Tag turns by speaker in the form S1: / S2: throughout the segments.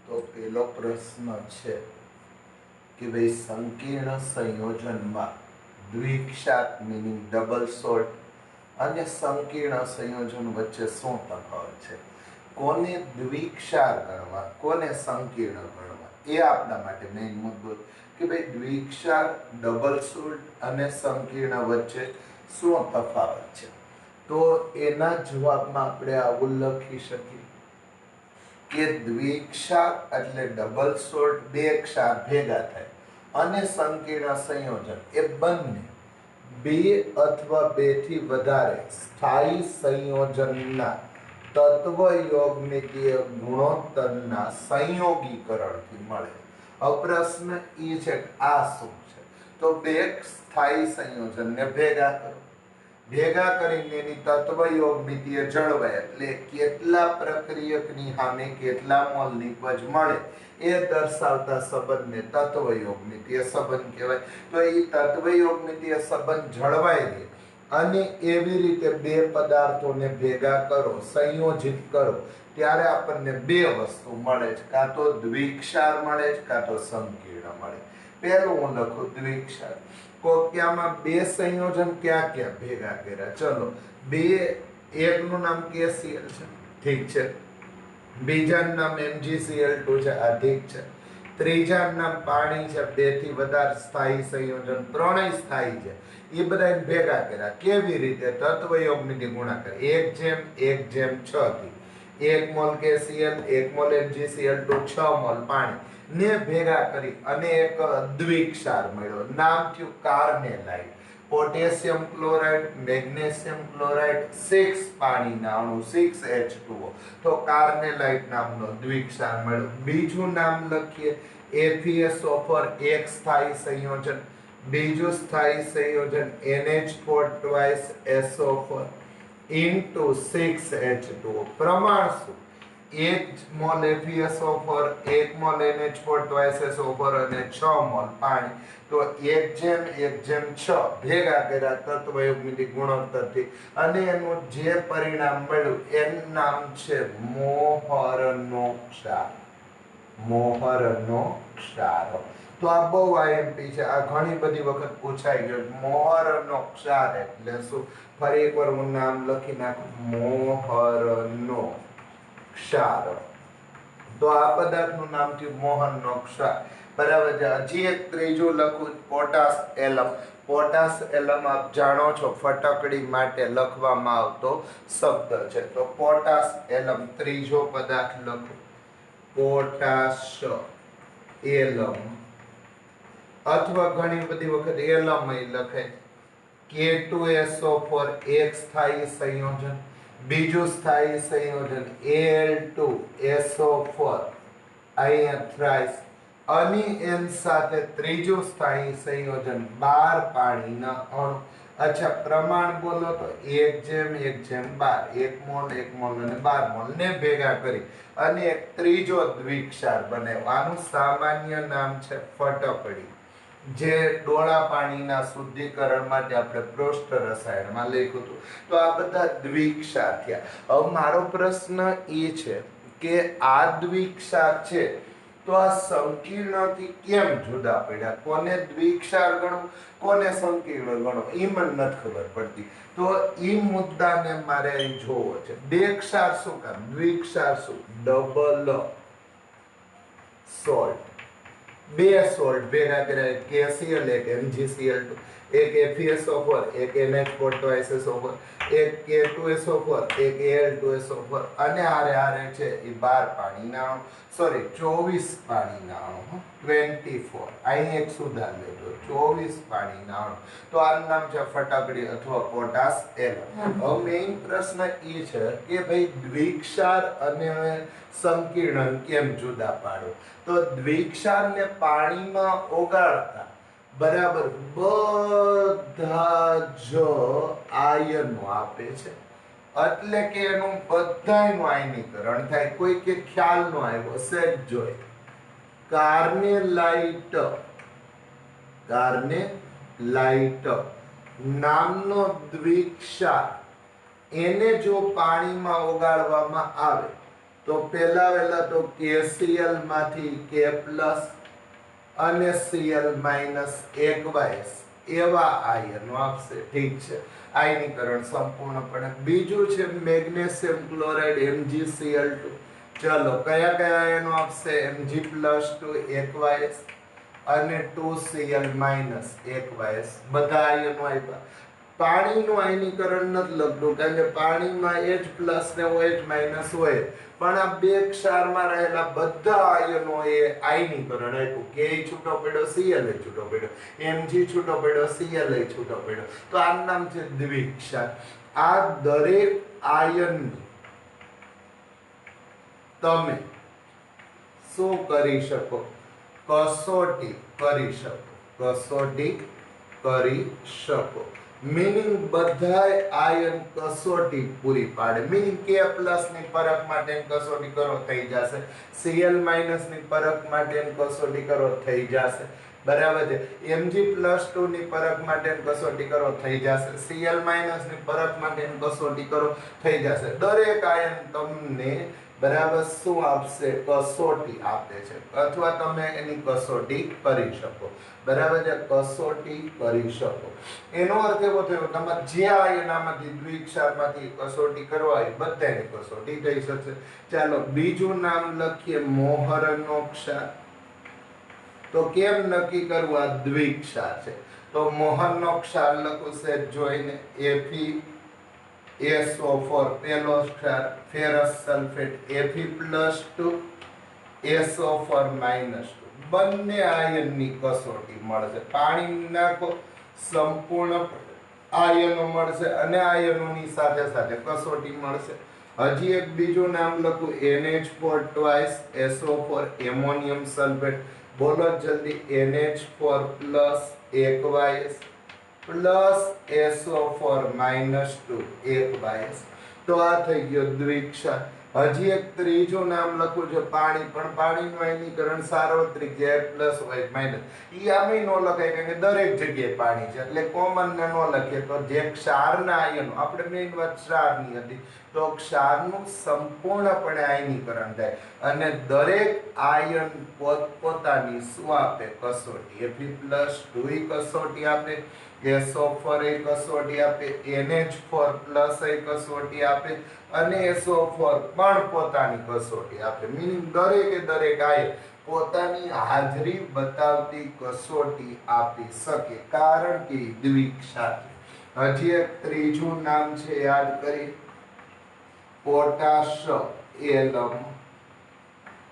S1: तो पहलो प्रश्न है कि भाई संकीर्ण संयोजन में द्विक्षार मीनिंग डबल सोल्ट અને સંકીર્ણ સંયોજન વચ્ચે શું તફાવત છે, કોને દ્વિક્ષાર ગણવા કોને સંકીર્ણ ગણવા, એ આપણા માટે મેઇન મુદ્દો કે ભાઈ દ્વિક્ષાર ડબલ સોલ્ટ અને સંકીર્ણ વચ્ચે શું તફાવત છે. તો એના જવાબમાં આપણે આવું લખી શકીએ કે દ્વિક્ષાર એટલે ડબલ સોલ્ટ, બે ક્ષાર ભેગા થાય, અને સંકીર્ણ સંયોજન એ બંને બે અથવા બે થી વધારે સ્થાયી સંયોજનના તત્વ યોગમિતીય ગુણોત્તરના સંયોગીકરણથી મળે. હવે પ્રશ્ન એ છે કે આ શું છે, તો બે સ્થાયી સંયોજનને ભેગા કરો, ભેગા કરીને એની તત્વ યોગમિતીય જળવાય એટલે કેટલા પ્રક્રિયકની સામે કેટલા મોલ નિપજ મળે એ દર્શાવતા સંબંધને તત્વ યોગમિતીય સંબંધ કહેવાય. તો એ તત્વ યોગમિતીય સંબંધ જળવાય રહે અને એવી રીતે બે પદાર્થોને ભેગા કરો, સંયોજિત કરો, ત્યારે આપણને બે વસ્તુ મળે છે, કાં તો દ્વિક્ષાર મળે છે કાં તો સંકીર્ણ મળે. પહેલું હું લખું દ્વિક્ષાર. કોક્યામાં બે સંયોજન ક્યાં ક્યાં ભેગા કર્યા, ચલો બે, એકનું નામ KCl છે, ઠીક છે, બીજાનું નામ MgCl2 છે, આ ઠીક છે, ત્રીજાનું નામ પાણી છે, બે થી વધારે સ્થાયી સંયોજન, ત્રણેય સ્થાયી છે, એ બધા ભેગા કર્યા. કેવી રીતે? તત્વ યોગમિતિ ગુણાકાર 1:1:6 થી 1 mall KCl 1 mall MgCl2 6 mall પાણી ને ભેગા કરી અને એક દ્વિક્ષાર મળ્યો, નામ થયું કાર્નેલાઇટ. પોટેશિયમ ક્લોરાઇડ, મેગ્નેશિયમ ક્લોરાઇડ, 6 પાણીના અણુ 6H2O, તો કાર્નેલાઇટ નામનો દ્વિક્ષાર મળ્યો. બીજું નામ લખીએ FeSO4, એક સ્થાયી સંયોજન, બીજું સ્થાયી સંયોજન NH4 twice SO4 into 6H2O. પ્રમાણ શું? 1 mall FeSO4, 1 mall NH4 twice SO4 અને 6 મોલ પાણી. તો 1:1:6 ભેગા કર્યા તત્વ યોગમિતિ ગુણોત્તરથી અને એનું જે પરિણામ મળ્યું એનું નામ છે મોહરનો ક્ષાર. મોહરનો ક્ષાર. તો આ બહુ IMP છે, આ ઘણી બધી વખત પૂછાઈ ગયો. મોહરનો ક્ષાર એટલે શું? ફરી એકવાર હું નામ લખી નાખું, મોહરનો ક્ષાર. તો આ પદાર્થનું નામ થયું મોહરનો ક્ષાર. બરાબર છે. હજી એક ત્રીજું લખું, પોટાશ એલમ. પોટાશ એલમ આપ જાણો છો ફટકડી માટે લખવામાં આવતો શબ્દ છે. તો પોટાશ એલમ ત્રીજો પદાર્થ લખું, પોટાશ એલમ, અથવા ઘણી બધી વખત એલમ લખે. K2SO4 એક સ્થાયી સંયોજન, બીજું સ્થાયી સંયોજન Al2SO4 અહીંયા થ્રાઇસ, અને એન સાથે ત્રીજું સ્થાયી સંયોજન 12 પાણીના અણુ. અચ્છા, પ્રમાણ બોલો તો 1:1:12, 1 મોલ 1 મોલ અને 12 મોલ ને ભેગા કરી અને એક ત્રીજો દ્વિક્ષાર બનાવ્યો. આનું સામાન્ય નામ છે ફટકડી, જે ડોળા પાણીના શુદ્ધિકરણ માટે આપણે પૃષ્ઠ રસાયણમાં લખ્યું હતું. તો આ બધા દ્વિક્ષાર થયા. હવે મારો પ્રશ્ન એ છે કે આ દ્વિક્ષાર છે તો આ સંકીર્ણથી કેમ જુદા પડ્યા? કોને દ્વિક્ષાર ગણવું કોને સંકીર્ણ ગણવું એ મને નથી ખબર પડતી. તો એ મુદ્દાને મારે અહીં જોવો છે. બે ક્ષાર શું કામ, દ્વિક્ષાર શું? ડબલ સોલ્ટ, બે સોલ્ટ ભેગા કર્યા, KCl એક MgCl2, એક FeSO4 એક NH4 twice SO4, એક K2SO4 એક Al2SO4 અને આરે છે એ 12 પાણીના અણુ, સોરી 24 પાણીના અણુ, 24. અહીં એક સુધાર લેજો, 24 પાણીના અણુ. તો આનું નામ છે ફટકડી અથવા પોટાશ એલમ. હવે મેઇન પ્રશ્ન એ છે કે ભાઈ દ્વિક્ષાર અને સંકીર્ણ કેમ જુદા પાડો? તો દ્વિક્ષારને પાણીમાં ઓગાળતા બરાબર બધા જ આયનો આપે છે, એટલે કે એનું બધાયનું આયનીકરણ થાય. કોઈ કે ખ્યાલ નો આવ્યો, સેજ જોઈ. કાર્નેલાઇટ, કાર્નેલાઇટ નામનો દ્વિક્ષાર, એને જો પાણીમાં ઓગાળવામાં આવે તો પહેલા વહેલા તો KCl માંથી K પ્લસ અને Cl માઇનસ એકવાયસ એવા આયનો આપશે. ઠીક છે, આયનીકરણ સંપૂર્ણપણે. બીજું છે મેગ્નેશિયમ ક્લોરાઇડ MgCl2. ચલો, કયા કયા આયનો આપશે? Mg+2 એકવાયસ અને 2Cl માઇનસ એકવાયસ. બધા આયનો આપ્યા. પાણીનું આયનીકરણ નથી લખતું કારણ કે પાણીમાં H પ્લસ ને OH માઇનસ હોય, પણ આ બે ક્ષારમાં રહેલા બધા આયનો એ આયનીકરણ આપ્યું. K છૂટો પડ્યો, Cl છૂટો પડ્યો, Mg છૂટો પડ્યો, Cl છૂટો પડ્યો. તો આ નામ છે દ્વિક્ષાર. આ દરેક આયનની તમે શું કરી શકો? કસોટી કરી શકો. કસોટી કરી શકો મીનિંગ બધાય આયન કસોટી પૂરી પાડે. મીનિંગ K પ્લસ ની પરખ માટે કસોટી કરો થઈ જશે, Cl માઇનસ ની પરખ માટે કસોટી કરો થઈ જશે. બરાબર છે. Mg+2 ની પરખ માટે કસોટી કરો થઈ જશે, Cl માઇનસ ની પરખ માટે કસોટી કરો થઈ જશે. દરેક આયન તમને બરાબર શું આપશે? કસોટી આપે છે, અથવા તમે એની કસોટી કરી શકો. બરાબર છે, કસોટી કરી શકો. એનો અર્થ એવો થયો તમારે જે આયનામાંથી દ્વિક્ષારમાંથી કસોટી કરવા હોય બધાની કસોટી થઈ શકશે. ચાલો બીજું નામ લખીએ, મોહરનો ક્ષાર. તો કેમ નક્કી કરવું આ દ્વિક્ષાર છે? તો મોહરનો ક્ષાર લખું છે જોઈને. FeSO4 પેલો ક્ષાર, ફેરસ સલ્ફેટ Fe+2 SO4 -2. બંને આયનની કસોટી મળશે. પાણી નાખો, સંપૂર્ણ આયનો મળશે અને આયનોની સાથે સાથે કસોટી મળશે. હજી એક બીજું નામ લખું, NH4 twice SO4 ammonium sulphate. બોલો જલ્દી. NH4 plus એકવાયસ plus SO4 -2 એકવાયસ. તો આ થઈ ગયો દ્વિક્ષાર. હજી એક ત્રીજું નામ લખું છે પાણી, પણ પાણીનું આયનીકરણ સાર્વત્રિક છે, પ્લસ હોય માઇનસ. ઈ આમે નો લખાય કારણ કે દરેક જગ્યાએ પાણી છે એટલે કોમન ને નો લખીએ. તો જે ક્ષારના આયનો, આપણે મેઇન વાત ક્ષારની હતી, તો ક્ષારનું સંપૂર્ણપણે આયનીકરણ થાય અને દરેક આયન પોતપોતાની શું આપે? કસોટી. Fe+2 કસોટી આપે, SO4 એ કસોટી આપે, NH4+ એ કસોટી આપે અને SO4 પણ પોતાની કસોટી આપે. મીનિંગ દરેકે દરેક આયન પોતાની હાજરી બતાવતી કસોટી આપી શકે, કારણ કે દ્વિક્ષાર. હજી એક ત્રીજું નામ છે, યાદ કરી, પોટાશિયમ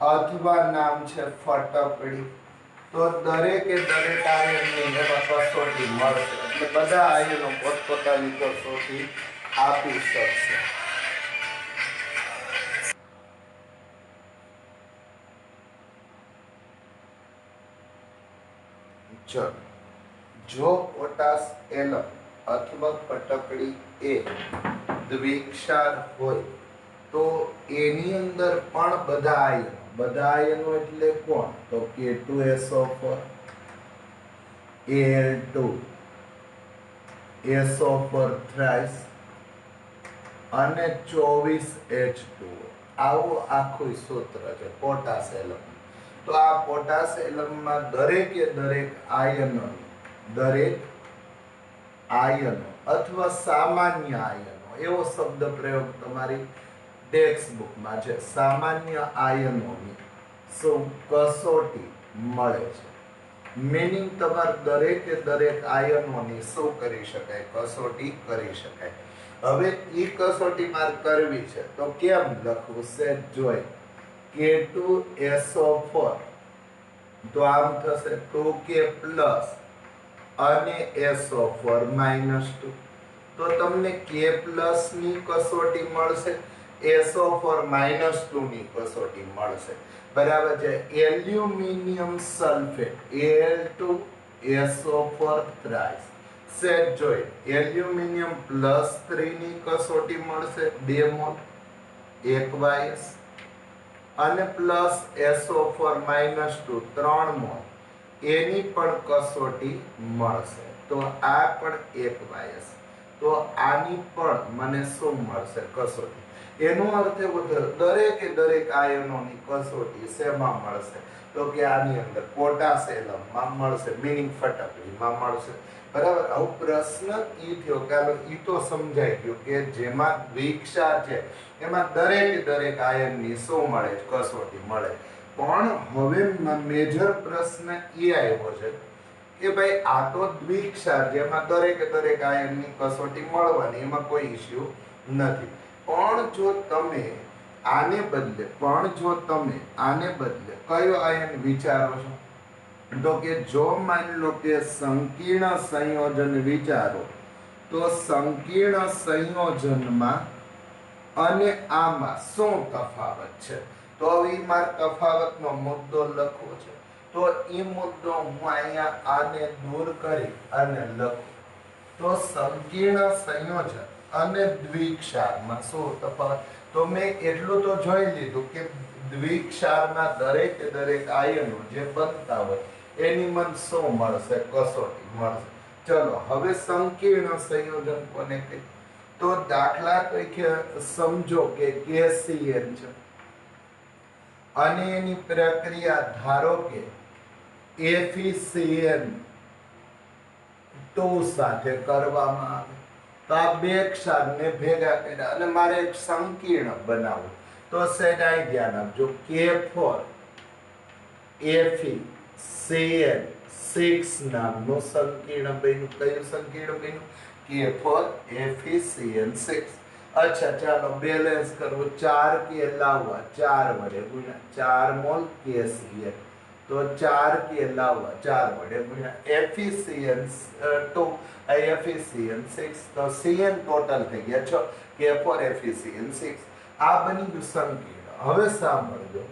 S1: અથવા નામ છે ફટકડી. તો દરેકે દરેક આયનની એમાં કસોટી મળશે એટલે બધા આયનો પોતપોતાની કસોટી આપી શકશે. ચલો, જો પોટાશ એલમ અથવા ફટકડી એ દ્વિક્ષાર હોય તો એની અંદર પણ બધા આયનો એટલે કોણ? તો K2SO4 Al2 SO4 થ્રાઇસ અને 24H2O. આવું આખું સૂત્ર છે પોટાશ એલમ. તો આ પોટાશ એલમમાં દરેકે દરેક આયનો અથવા સામાન્ય આયનો, એવો શબ્દ પ્રયોગ તમારી ટેક્સ્ટ બુકમાં છે. સામાન્ય આયનોની શું કસોટી મળે છે. મીનિંગ તમારે દરેકે દરેક આયનોની શું કરી શકાય? કસોટી કરી શકાય. હવે ઈ કસોટી મારે કરવી છે તો કેમ લખવું છે? જોઈ, K2SO4 તો આમ થશે 2K પ્લસ અને SO4 -2. તો તમને K પ્લસ ની કસોટી મળશે, SO4 -2 ની કસોટી મળશે. બરાબર છે. Aluminium sulphate Al2SO4 thrice. Set જોઈ, એલ્યુમિનિયમ +3 ની કસોટી મળશે 2 મોલ એકવાયસ અને પ્લસ SO4 -2 3 મોલ એની પણ કસોટી મળશે. તો આ પણ એકવાયસ. તો આની પણ મને શું મળશે? કસોટી. એનો અર્થ એવો થયો દરેકે દરેક આયનોની કસોટી શેમાં મળશે? તો કે આની અંદર પોટાશિયમમાં મળશે, મીનિંગ ફટકડીમાં મળશે. બરાબર. આવો પ્રશ્ન ઈ થયો કે ઈ તો સમજાઈ ગયું કે જેમાં દ્વિક્ષાર છે એમાં દરેકે દરેક આયનની શું મળે? કસોટી મળે. પણ હવે મેજર પ્રશ્ન એ આવ્યો છે કે ભાઈ આ તો દ્વિક્ષાર જેમાં દરેકે દરેક આયનની કસોટી મળવાની, એમાં કોઈ ઇશ્યુ નથી. પણ જો તમે આને બદલે કયો આયન વિચારો છો? તો કે જો માની લો કે સંકીર્ણ સંયોજન વિચારો, તો સંકીર્ણ સંયોજનમાં અને આમાં શું તફાવત છે? તો હવે મારે તફાવતનો મુદ્દો લખવો છે. તો એ મુદ્દો હું અહીંયા આને દૂર કરી અને લખું. તો સંકીર્ણ સંયોજન અને દ્વિક્ષારમાં શું તફાવત? તો મેં એટલું તો જોઈ લીધું કે દ્વિક્ષારમાં દરેકે દરેક આયનો જે બનતા હોય એની મને શું મળશે? કસોટી મળશે. ચલો હવે સંકીર્ણ સંયોજન કોને કહે? તો દાખલા તરીકે સમજો કે KCl છે અને એની પ્રક્રિયા ધારો કે FeCN2 સાથે કરવામાં આવે. તો આ બે ક્ષારને ભેગા કર્યા અને મારે એક સંકીર્ણ બનાવવું. તો સેટાઈ ધ્યાન આપજો, K4FeCN6 નામનું સંકીર્ણ બન્યું. કયું સંકીર્ણ બન્યું? K4FeCN6. અચ્છા, ચાલો બેલેન્સ કરવું. 4 કે લાવવા 4 વડે ગુણ્યા 4 મોલ KCl. તો 4 કે લાવવા 4 વડે ગુણ્યા FeCN2 FeCN6. તો CN ટોટલ થઈ ગયા 6. K4FeCN6 આ બની ગયું સંકીર્ણ. હવે સાંભળજો,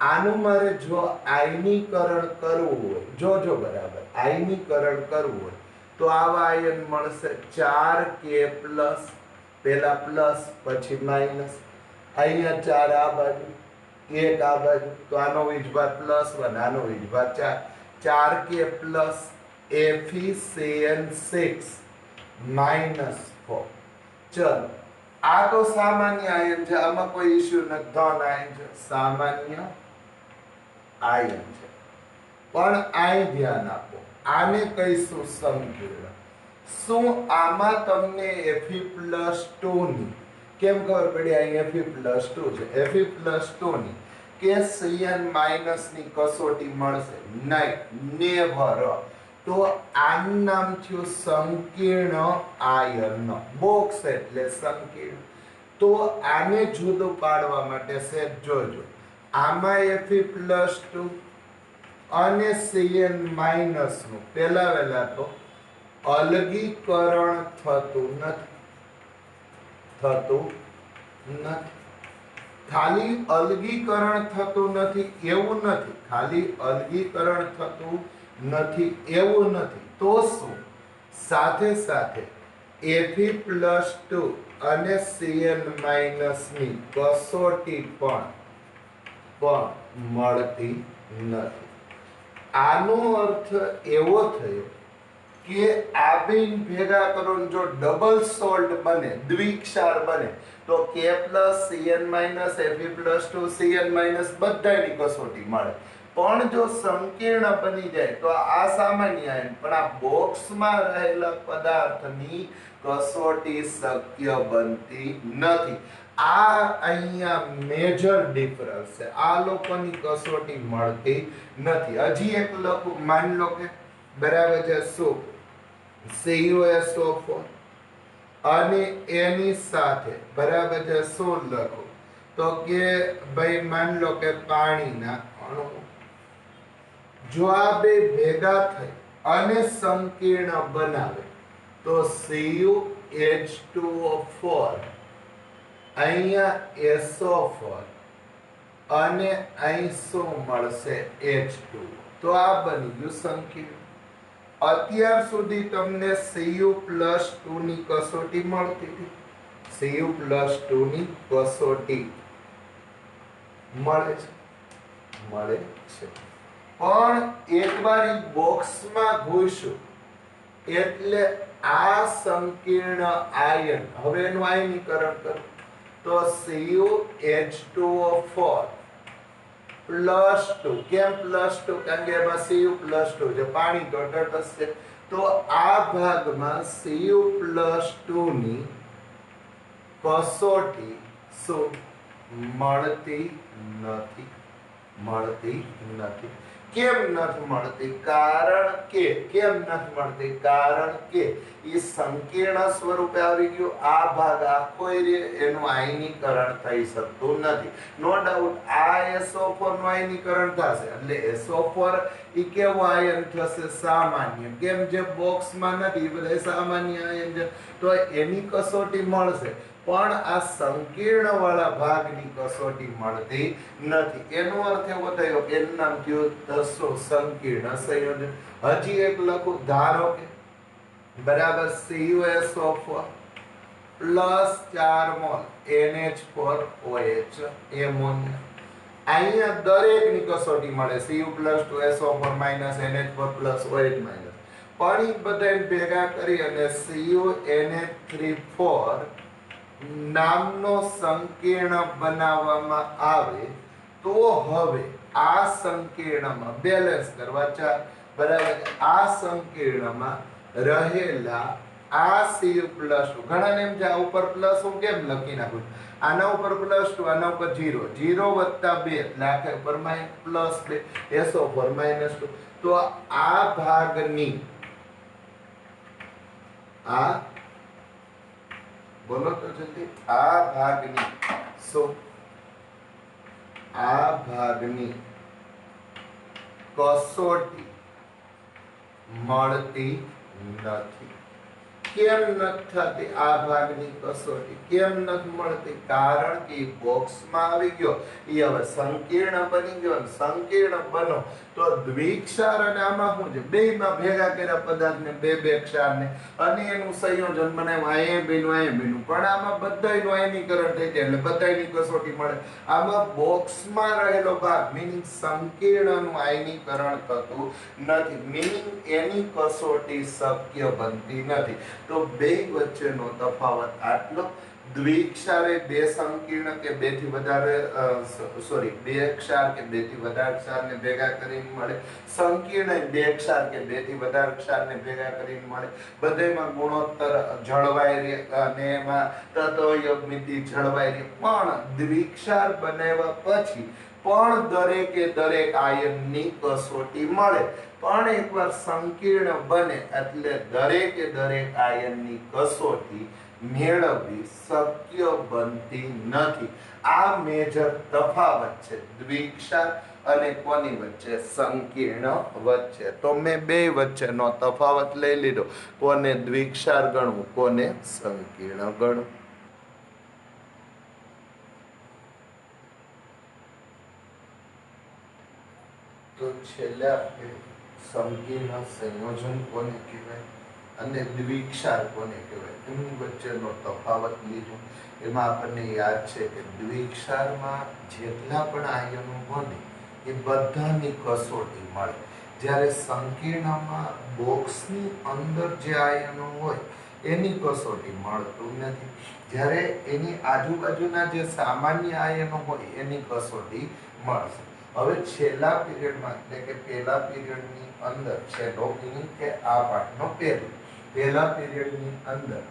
S1: આનું મારે જો આયનીકરણ કરવું હોય, જોજો બરાબર, આયનીકરણ કરવું હોય તો આવા આયન મળશે 4K+, પહેલા પ્લસ પછી માઇનસ, અહીંયા 4 આ બાજુ 1 આ બાજુ, તો આનો વીજભાર +1, આનો વીજભાર 4, 4K+ FeCN6 -4. ચલો આ તો સામાન્ય આયન છે, આમાં કોઈ ઇશ્યુ નથી. ધન આયન છે, સામાન્ય આયન છે. પણ આય ધ્યાન આપો, આને કહીશું સંકીર્ણ. શું આમાં તમને Fe+2 ની કેમ ખબર પડી? અહીં Fe+2 છે. Fe+2 ની કે Cn- ની કસોટી મળશે નહીં, નેવર. તો આનું નામ થયું સંકીર્ણ આયન. બોક્સ એટલે સંકીર્ણ. તો આને જુદું પાડવા માટે સેજ જોજો, આમાં Fe+2 અને Cn- નું પહેલા વહેલા તો અલગીકરણ થતું નથી. ખાલી અલગીકરણ થતું નથી એવું નથી, ખાલી અલગીકરણ થતું નથી એવું નથી. તો શું? સાથે સાથે Fe+2 અને Cn- ની કસોટી પણ મળતી નથી. આનો અર્થ એવો થયો કે આ બેન ભેગા કરો જો ડબલ સોલ્ટ બને, દ્વિક્ષાર બને, તો K+, Cn- Fe+2 Cn- બધાની કસોટી મળે. પણ જો સંકીર્ણ બની જાય તો આ સામાન્ય આયન, પણ આ બોક્સમાં રહેલા પદાર્થની કસોટી શક્ય બનતી નથી. આ અહીંયા મેજર ડિફરન્સ છે. આ લોકોની કસોટી મળતી નથી. હજી એક લખું, માની લો કે બરાબર છે શું CuSO4 અને એની સાથે બરાબર છે શું લખું? તો કે ભાઈ માની લો કે પાણીના અણુ, જો આ બે ભેગા થઈ અને સંકીર્ણ બનાવે તો CuH2O4, અહીંયા SO4 અને અહીં શું મળશે? H2. તો આ બની ગયું સંકીર્ણ. અત્યાર સુધી તમને Cu+2 ની કસોટી મળતી હતી. Cu+2 ની કસોટી મળે છે. પણ એકવાર બોક્સમાં ઘૂસ્યું એટલે આ સંકીર્ણ આયન, હવે એનું આયનીકરણ કરો તો CuH2O4 +2. કેમ +2? કારણ કે એમાં Cu+2 છે, પાણી તો તટસ્થ છે. તો આ ભાગમાં Cu+2 ની કસોટી શું મળતી નથી? કેમ નથી મળતી? કારણ કે એ સંકીર્ણ સ્વરૂપે આવી ગયું. આ ભાગ આખો એનું આયનીકરણ થઈ શકતું નથી. નો ડાઉટ આ SO4 નું આયનીકરણ થશે એટલે SO4 ઈ કેવો આયન થશે? સામાન્ય. કેમ? જે બોક્સમાં નથી એ બધા સામાન્ય આયન છે, તો એની કસોટી મળશે. પણ આ સંકીર્ણ વાળા ભાગની કસોટી મળતી નથી. એનો અર્થ એવો થયો કે એનું નામ થયું સંકીર્ણ સંયોજન. હજી એક લખું, ધારો કે બરાબર CuSO4 +4 મોલ NH4OH એમોનિયા. અહીંયા દરેકની કસોટી મળે. Cu+2SO4 NH4+OH પણ ઈ બધાને ભેગા કરી અને CuNH3 નામનો સંકીર્ણ બનાવવામાં આવે તો હવે આ સંકીર્ણમાં બેલેન્સ કરવા ચાલ બરાબર. આ સંકીર્ણમાં રહેલા આ Cu+2 ઘણાને એમ છે આ ઉપર પ્લસ હું કેમ લખી નાખું, આના ઉપર +2 આના ઉપર 0 0 + 2 એટલે આખે ઉપર +2 SO4 -2. તો આ ભાગની આ બોલો તો જલ્દી, આ ભાગની કસોટી મળતી નથી. કેમ નથી થતી? આ ભાગની કસોટી કેમ નથી મળતી? કારણ કે બોક્સમાં આવી ગયો, એ હવે સંકીર્ણ બની ગયો. સંકીર્ણ બનો તો દ્વિક્ષાર અને આમાં શું છે, બેયમાં ભેગા કર્યા પદાર્થને બે ક્ષારને અને એનું સંયોજન બનાવ્યું. અહીંયા બેનું પણ આમાં બધાયનું આયનીકરણ થઈ જાય એટલે બધાયની કસોટી મળે. આમાં બોક્સમાં રહેલો ભાગ મીનિંગ સંકીર્ણનું આયનીકરણ થતું નથી, મીનિંગ એની કસોટી શક્ય બનતી નથી. તો બે વચ્ચેનો તફાવત આટલો. દ્વિક્ષારે બે સંકીર્ણ કે બે થી વધારે બે ક્ષાર કે બે થી વધારે ક્ષારને ભેગા કરીને મળે. સંકીર્ણ બે ક્ષાર કે બે થી વધારે ક્ષારને ભેગા કરીને મળે. બધામાં ગુણોત્તર જળવાઈ રહે અને એમાં તત્વયોગમિતિ જળવાઈ રહે. પણ દ્વિક્ષાર બનાવ્યા પછી પણ દરેક આયનની કસોટી મળે. પણ એકવાર સંકીર્ણ બને એટલે દરેક આયનની કસોટી મેળવવી શક્ય બનતી નથી. આ મેજર તફાવત છે દ્વિક્ષાર અને કોની વચ્ચે? સંકીર્ણ વચ્ચે. તો મેં બે વચ્ચેનો તફાવત લઈ લીધો. કોને દ્વિક્ષાર ગણવું, કોને સંકીર્ણ ગણવું. તો છેલ્લે આપણે સંકીર્ણ સંયોજન કોને કહેવાય અને દ્વિક્ષાર કોને કહેવાય એની વચ્ચેનો તફાવત લીધો. એમાં આપણને યાદ છે કે દ્વિક્ષારમાં જેટલા પણ આયનો બને એ બધાની કસોટી મળે, જ્યારે સંકીર્ણમાં બોક્સની અંદર જે આયનો હોય એની કસોટી મળતું નથી. જ્યારે એની આજુબાજુના જે સામાન્ય આયનો હોય એની કસોટી મળશે. હવે છેલ્લા પીરિયડમાં એટલે કે પહેલા પીરિયડની અંદર છેલ્લો મીનિંગ કે આ પાઠનો પહેલા પીરિયડની અંદર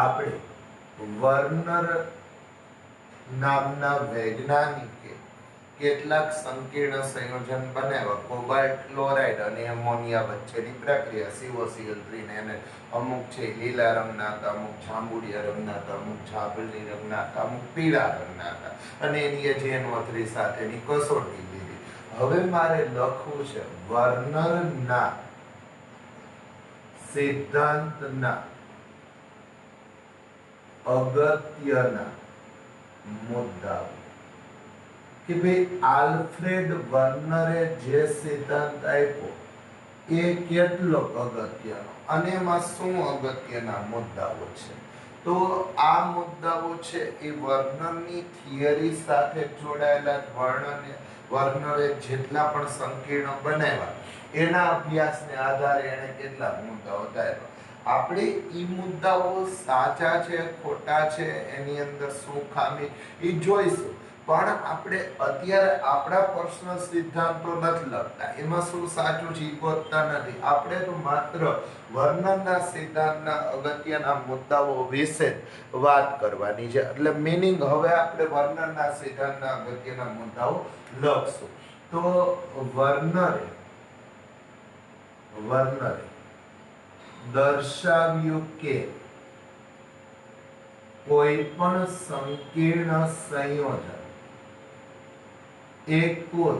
S1: આપણે વર્નર નામના વૈજ્ઞાનિકે કેટલાક સંકીર્ણ સંયોજન બનાવ્યા. કોબાલ્ટ ક્લોરાઇડ અને એમોનિયા વચ્ચેની પ્રક્રિયા COCl3 ને એને અમુક છે લીલા રંગના હતા, અમુક જાંબુડિયા રંગના હતા, અમુક જાંબલી રંગના હતા, અમુક પીળા રંગના હતા અને એની JNO3 સાથેની કસોટી લીધી. હવે મારે લખવું છે વર્નરના સિદ્ધાંતના અગત્યના મુદ્દાઓ કે ભાઈ આલ્ફ્રેડ વર્નરે જે સિદ્ધાંત આપ્યો એ કેટલો અગત્યનો અને એમાં શું અગત્યના મુદ્દાઓ છે. તો આ મુદ્દાઓ છે એ વર્નરની થિયરી સાથે જોડાયેલા. વર્નરે જેટલા પણ સંકીર્ણ બનાવ્યા એના અભ્યાસને આધારે એને કેટલાક મુદ્દાઓ આપ્યા. આપણે ઈ મુદ્દાઓ સાચા છે ખોટા છે એની અંદર શું ખામી એ જોઈશું, પણ આપણે અત્યારે આપણા પર્સનલ સિદ્ધાંતો નથી લખતા, એમાં શું સાચું છે એ ગોતતા નથી. આપણે તો માત્ર વર્ણનના સિદ્ધાંતના અગત્યના મુદ્દાઓ વિશે વાત કરવાની છે. એટલે મીનિંગ હવે આપણે વર્ણનના સિદ્ધાંતના અગત્યના મુદ્દાઓ લખશું. તો વર્નરે દર્શાવ્યું કે કોઈ પણ સંકીર્ણ સંયોજન એ કુલ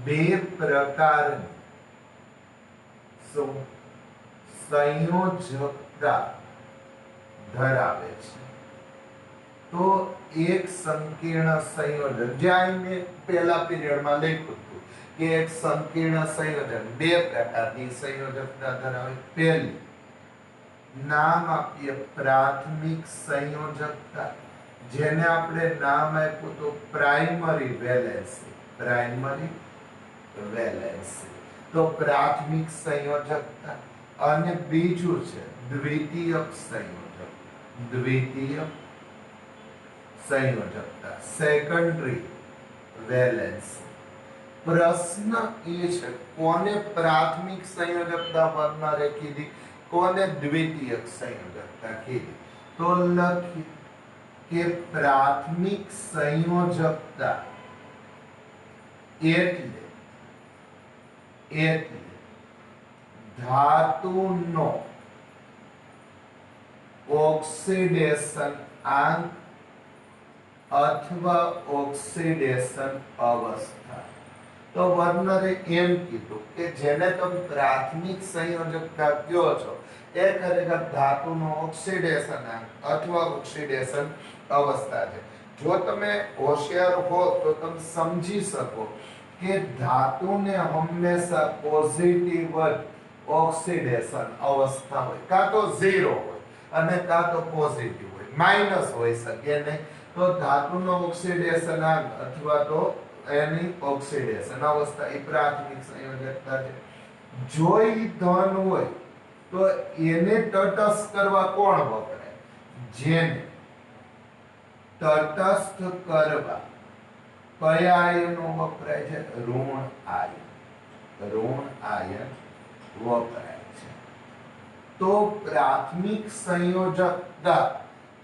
S1: બે પ્રકારની સંયોજકતા ધરાવે છે. તો એક સંકીર્ણ સંયોજન, જ્યાં મેં પહેલા પીરિયડમાં લખ્યું હતું કે એક સંકીર્ણ સંયોજન બે પ્રકારની સંયોજકતા ધરાવે. પહેલી નામ આપીએ પ્રાથમિક સંયોજકતા, જેને આપણે નામ આપ્યું તો પ્રાઇમરી વેલેન્સી. તો પ્રાથમિક સંયોજકતા. અને બીજું છે દ્વિતીયક સંયોજકતા, સેકન્ડરી વેલેન્સી. પ્રશ્ન એ છે કોને પ્રાથમિક સંયોજકતા વર્ણરે કીધી, કોને દ્વિતીયક સંયોજકતા કીધી. તો લખીએ કે પ્રાથમિક સંયોજકતા એટલે ધાતુનો ઓક્સિડેશન આંક અથવા ઓક્સિડેશન અવસ્થા. તો વર્નરે એમ કીધું કે જેને તમે પ્રાથમિક સંયોજકતા કહો છો એ ખરેખર ધાતુનો ઓક્સિડેશન આંક અથવા ઓક્સિડેશન અવસ્થા છે. જો તમે હોશિયાર હો તો તમે સમજી શકો કે ધાતુને હંમેશા પોઝિટિવ ઓક્સિડેશન અવસ્થા હોય, કાં તો 0 હોય અને કાં તો પોઝિટિવ હોય, માઈનસ હોઈ શકે નહીં. તો ધાતુનો ઓક્સિડેશન આંક અથવા તો એની ઓક્સિડેશન અવસ્થા એ પ્રાથમિક સંયોજકતા છે. જો ઈ ધન હોય તો એને તટસ્થ કરવા કોણ વપરાય? જેને તટસ્થ કરવા કયા આયનો વપરાય છે? ઋણ આયન વપરાય છે. તો પ્રાથમિક સંયોજકતા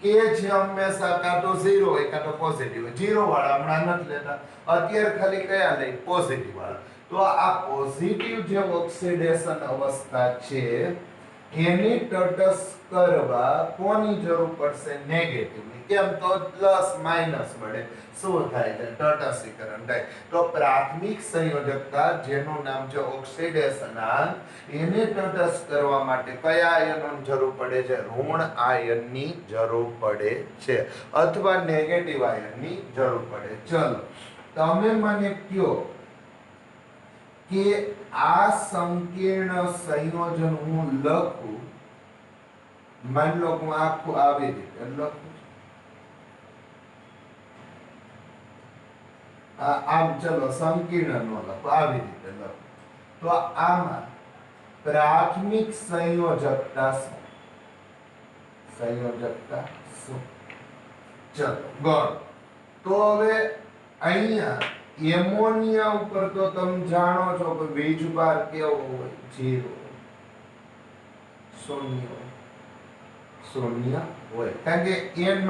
S1: કે જે હંમેશા કાં તો 0 હોય કાં તો પોઝિટિવ હોય. 0 વાળા હમણાં નથી લેતા, અત્યારે ખાલી કયા લઈ? પોઝિટિવ વાળા. તો આ પોઝિટિવ જે ઓક્સિડેશન અવસ્થા છે એને તટસ્થ કરવા કોની જરૂર પડશે? નેગેટિવની. કેમ? તો પ્લસ માઇનસ વડે શું થાય છે? તટસ્થીકરણ થાય. તો પ્રાથમિક સંયોજકતા જેનું નામ છે ઓક્સિડેશન આયન, એને તટસ્થ કરવા માટે કયા આયનોની જરૂર પડે છે? ઋણ આયનની જરૂર પડે છે અથવા નેગેટિવ આયનની જરૂર પડે. ચલો તમે મને કહો કે આ સંકીર્ણ સંયોજન હું લખું, માની લો હું આખું આવી રીતે લખું, આમ ચલો સંકીર્ણ નો લખો, આવી રીતે લખો. તો આમાં પ્રાથમિક સંયોજકતા શું? ચલો ગણ. તો હવે અહીંયા એમોનિયા ઉપર તો તમે જાણો છો કે વીજભાર કેવો હોય? 0 શૂન્ય હોય, કારણ કે N-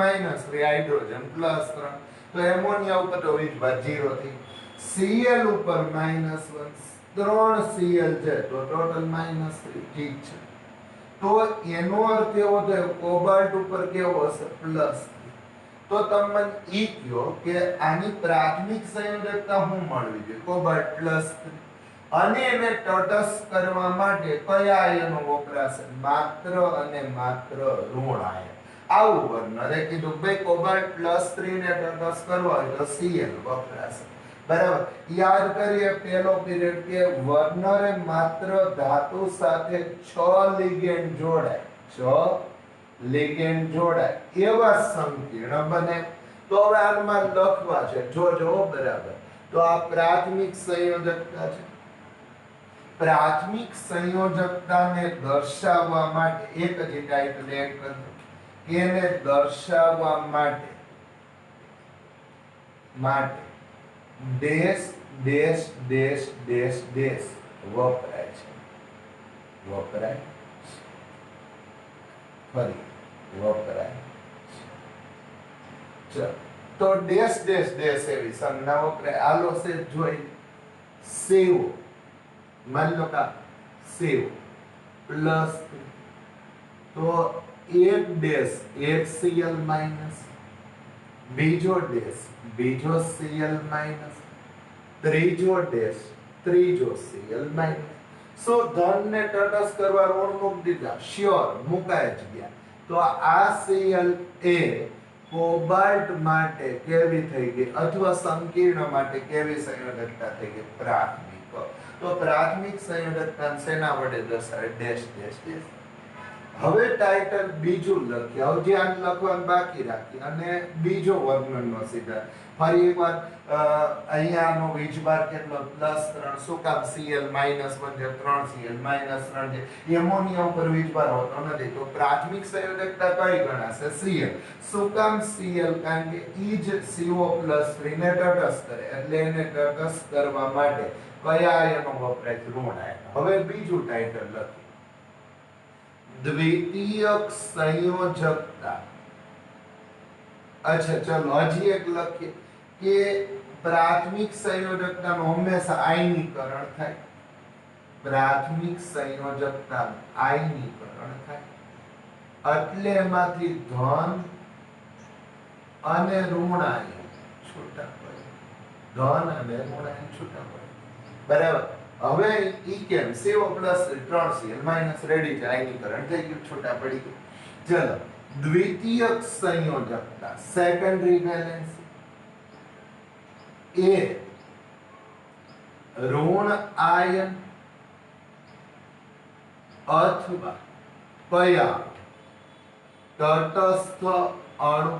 S1: હાઇડ્રોજન +3. તો એમોનિયા ઉપર તો વીજભાર 0 થી. Cl ઉપર -1, 3 Cl છે તો ટોટલ -3. ઠીક છે. તો એનો અર્થ એવો થયો કોબાલ્ટ ઉપર કેવો હશે? +3. તો તમે ઈ કહો કે આની પ્રાથમિક સંયોજકતા શું મળવી જોઈએ? કોબાલ્ટ +3. અને એને તટસ્થ કરવા માટે કયા આયનો વપરાશે? માત્ર અને માત્ર ઋણ આયન. આવું વર્ણરે કીધું ભાઈ કોબાલ્ટ +3 ને તટસ્થ કરવા હોય તો Cl વપરાશે. બરાબર. યાદ કરીએ પહેલો પીરિયડ કે વર્નરે માત્ર ધાતુ સાથે 6 લિગેન્ડ જોડાય એવા સંકીર્ણ બને. તો હવે આમાં લખવા છે, જોજો બરાબર. તો આ પ્રાથમિક સંયોજકતા છે. પ્રાથમિક સંયોજકતાને દર્શાવવા માટે એક જ ટાઇટલ એડ કરો કે એને દર્શાવવા માટે dash dash dash dash dash વપરાય છે ફરી વપરાય છે તો ડેશ ડેશ ડેશ એવી સંજ્ઞા વપરાય આલો છે જોઈ સેવ मान लो का सेव प्लस तो एक डैश एक सीएल माइनस बीजो डैश बीजो सीएल माइनस त्रीजो डैश त्रीजो सीएल माइनस सो धन ने तटस्थ करवा ऋण मुक दीधा श्योर मुकाय ज गया तो आ सीएल ए कोबाल्ट माटे केवी થઈ ગઈ અથવા સંકીર્ણ માटे કેવી સંયોજકતા થઈ ગઈ પ્રાથમિક तो प्राथमिक संयोजकता सेना वडे दर्शावे डैश डैश डैश હવે ટાઇટલ બીજું લખ્યા હવે ધ્યાન લખવાનું બાકી રાખી અને બીજો વર્ણનનો સિદ્ધાંત ફરી એકવાર અહીંયાનો વીજભાર કેટલો +3 શું કામ Cl -1 છે 3Cl -3 છે એમોનિયા ઉપર વીજભાર હોતો નથી તો પ્રાથમિક સંયોજકતા કઈ ગણાશે Cl શું કામ Cl કારણ કે ઈ જ CO+3 ને તટસ્થ કરે એટલે એને તટસ્થ કરવા માટે કયા આયનો વપરાય ઋણ આયન હવે બીજું ટાઇટલ લખી द्वितीयक संयोजकता अच्छा चलो हजी एक लखीए कि प्राथमिक संयोजकता नो हमेशा आयनीकरण थाय प्राथमिक संयोजकता आयनीकरण थाय એટલે એમાંથી ધન અને ઋણ આયન છૂટા પડે ધન અને ઋણ આયન છૂટા પડે બરાબર હવે ઈ કેમ CO+3Cl માઈનસ રેડી છે આયનીકરણ થઈ ગયું છૂટા પડી ગયું ચલો દ્વિતીયક સંયોજકતા સેકન્ડરી વેલેન્સ એ ઋણ આયન અથવા કયા તટસ્થ અણુ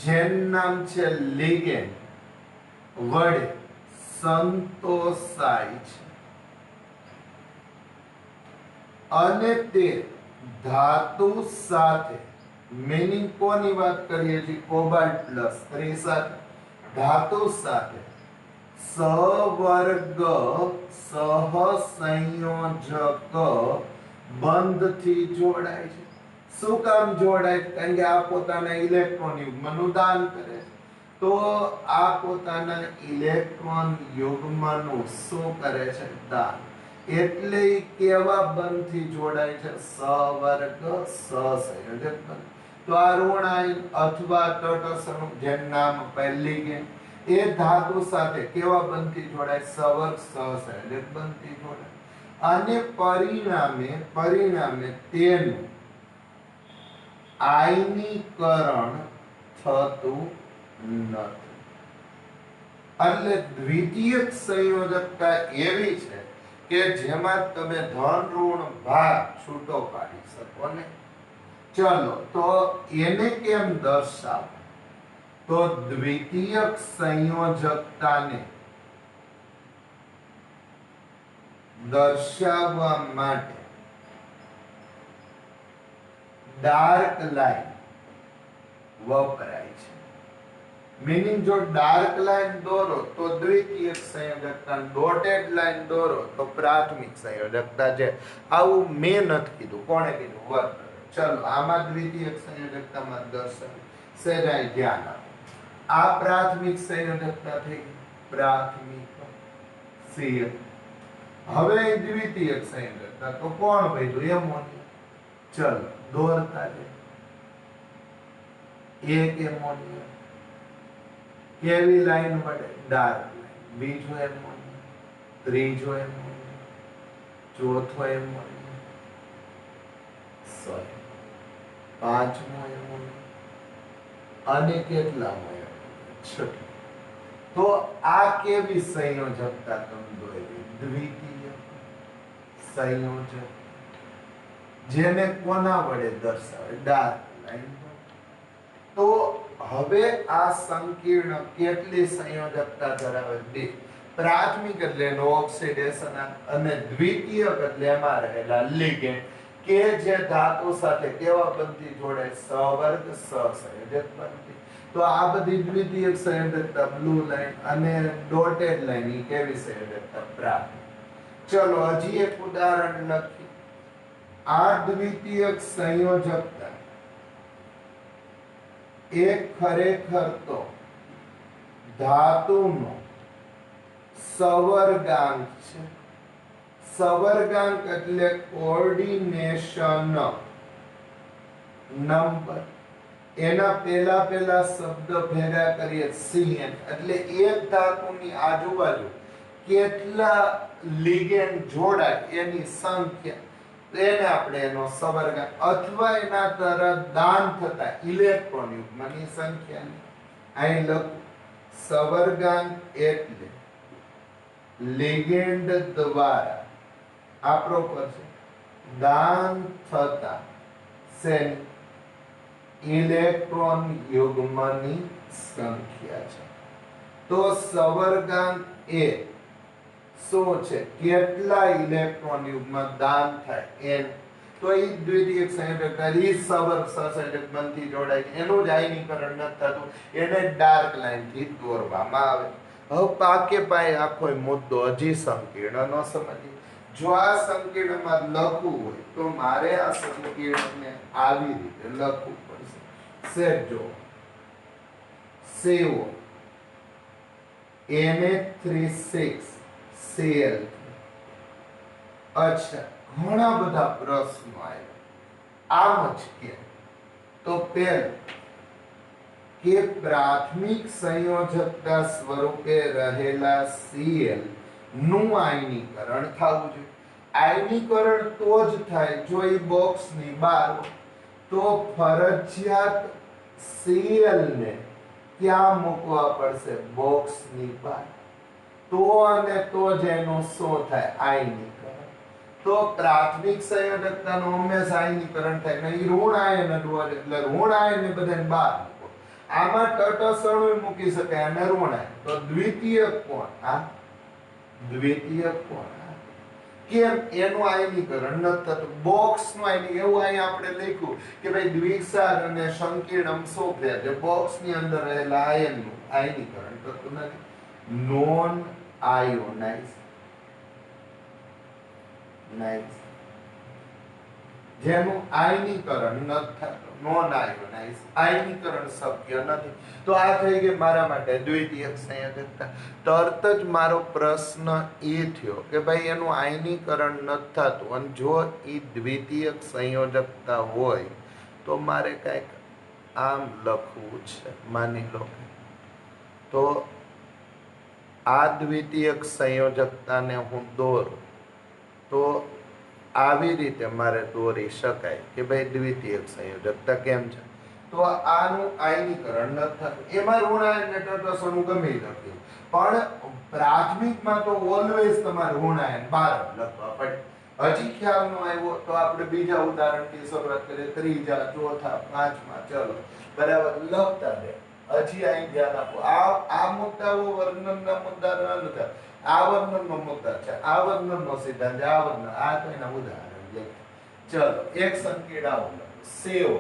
S1: જેનું નામ છે લિગેન્ડ વડે संतोषाय છે અને તે ધાતુ સાથે मीनिंग કોની વાત કરીએ છીએ કોબાલ્ટ +3 સાથે ધાતુ સાથે સહવર્ગ સહસંયોજક બંધથી જોડાય છે શું કામ જોડાય કારણ કે આ પોતાના ઇલેક્ટ્રોન યુગ્મનું દાન કરે છે તો આ પોતાના ઇલેક્ટ્રોન યુગ્મનું શું કરે છે દાન એટલે કેવા બંધથી જોડાય છે સહવર્ગ સહસંયોજક બંધ તો આ ઋણ આયન અથવા તટસ્થ અણુ જેનું નામ લિગેન્ડ એ ધાતુ સાથે કેવા બંધથી જોડાય સહવર્ગ સહસંયોજક બંધથી જોડાય અને પરિણામે તેનું આયનીકરણ થતું નથી એટલે દ્વિતીયક સંયોજકતા એવી છે કે જેમાં તમે ધન ઋણ ભાગ છૂટો પાડી શકો ને ચલો તો એને કેમ દર્શાવો તો દ્વિતીયક સંયોજકતાને દર્શાવવા માટે ડાર્ક લાઈન વપરાય છે मीनिंग जो डार्क लाइन दोरो तो द्वितीयक संयोजकता डॉटेड लाइन दोरो तो प्राथमिक संयोजकता છે આવું મેં નથી કીધું કોણે કીધું વર્ક ચલો આમાં દ્વિતીયક સંયોજકતા માં દર્શાવ સહેજાય ધ્યાન આપો આ પ્રાથમિક સંયોજકતા થઈ પ્રાથમિક Cl હવે દ્વિતીયક સંયોજકતા તો કોણ ભઈલું એમોનિયા ચલો દોરતા છે એક એમોનિયા केवी लाइन वडे डार्क लाइन बीजो एमोनिया त्रीजो एमोनिया चौथो एमोनिया सॉरी पांचमो एमोनिया અને કેટલામો છઠ્ઠો તો આ કેવી સંયોજકતા તમે દોરી દ્વિતીય સંયોજક જેને કોના વડે દર્શાવે ડાર્ક લાઈન તો હવે આ સંકીર્ણ કેટલી સંયોજકતા ધરાવે બે પ્રાથમિક એટલે એનો ઓક્સિડેશન અને દ્વિતીયક એટલે એમાં રહેલા લિગેન્ડ કે જે ધાતુ સાથે કેવા બંધી જોડે સવર્ગ સહસંયોજક બંધી. તો આ બધી દ્વિતીયક સંયોજકતા બ્લુ લાઈન અને ડોટેડ લાઈન ઈ કેવી સંયોજકતા પ્રાથમિક. ચલો હજી એક ઉદાહરણ લખી. આ દ્વિતીયક સંયોજકતા એ ખરેખર તો ધાતુનો સવર્ગાંક છે. સવર્ગાંક એટલે કોઓર્ડિનેશન નંબર. એના પેલા શબ્દ ભેગા કરીએ CN એટલે એક ધાતુની આજુબાજુ કેટલા લિગેન્ડ જોડાય એની સંખ્યા, એને આપણે એનો સવર્ગાંક અથવા એના તરફ દાન થતા ઇલેક્ટ્રોન યુગ્મની સંખ્યાને અહીં લખું. સવર્ગાંક એટલે લિગેન્ડ દ્વારા આ પ્રોપર છે દાન થતા ઇલેક્ટ્રોન યુગ્મની સંખ્યા છે. તો સવર્ગાંક એ શું છે? કેટલા ઇલેક્ટ્રોન યુગ્મ દાન થાય n. તો એ દ્વિતીયક સંયોજકતા ઈ સવર્ગ સહસંયોજક બંધથી જોડાય એનું જ આયનીકરણ નથી થતું, એને ડાર્ક લાઈન થી દોરવામાં આવે. હવે પાકે પાય આખો મુદ્દો હજી સંકીર્ણ ન સમજીએ. જો આ સંકીર્ણમાં લખવું હોય તો મારે આ સંકીર્ણને આવી રીતે લખવું પડશે. સેટ જો CO Na36Cl. અચ્છા, ઘણા બધા પ્રશ્નો આવ્યા. આમ જ કે તો પહેલું કે પ્રાથમિક સંયોજકતા સ્વરૂપે રહેલા Cl નું આયનીકરણ થવું જોઈએ. આયનીકરણ તો જ થાય જો એ બોક્સની બહાર હોય. તો ફરજિયાત Cl ને ક્યાં મૂકવા પડશે? બોક્સની બહાર. તો અને તો જ એનું શું થાય? આયનીકરણ. તો પ્રાથમિક સંયોજકતાનું હંમેશા આયનીકરણ થાય ને એ ઋણ આયન જ હોય એટલે ઋણ આયન બધાને બહાર મૂકો. આમાં તટસ્થ અણુ મૂકી શકાય અને ઋણ આયન. તો દ્વિતીયક કોણ? આ દ્વિતીયક કોણ? કેમ? એનું આયનીકરણ ન થતું. બોક્સ નું આયની એવું અહીંયા આપણે લખ્યું કે ભાઈ દ્વિક્ષાર અને સંકીર્ણમ શું ફેર છે? બોક્સ ની અંદર રહેલા આયન નું આયનીકરણ થતું નથી. નોન આયોનાઇઝ જેનું આયનીકરણ ન થતું, નોન આયોનાઇઝ આયનીકરણ શક્ય નથી. તો આ થઈ ગઈ મારા માટે દ્વિતીયક સંયોજકતા. તરત જ મારો પ્રશ્ન એ થયો કે ભાઈ એનું આયનીકરણ ન થતું અને જો એ દ્વિતીયક સંયોજકતા હોય તો મારે કંઈક આમ લખવું છે. માની લો તો આ દ્વિતીયક સંયોજકતાને હું દોરું તો આવી રીતે મારે દોરી શકાય કે ભાઈ દ્વિતીયક સંયોજકતા કેમ છે? તો આનું આયનીકરણ ન થતું. એમાં ઋણાયન ને તટસ્થનું ગમે લખ્યું, પણ પ્રાથમિકમાં તો ઓલવેઝ તમારે ઋણાયન બહાર લખવા પડે. હજી ખ્યાલ ન આવ્યો તો આપણે બીજા ઉદાહરણથી શરૂઆત કરીએ. ત્રીજા, ચોથા, પાંચમા, ચલો બરાબર લખતા રહે. હજી અહીં ધ્યાન આપો. આ મુદ્દાઓ વર્ણનના મુદ્દા નથી. આ વર્ણનનો મુદ્દા છે, આ વર્ણનનો સિદ્ધાંત, આ વર્ણન, આ તો એના ઉદાહરણ લે. ચલો એક સંકીર્ણ આવું CO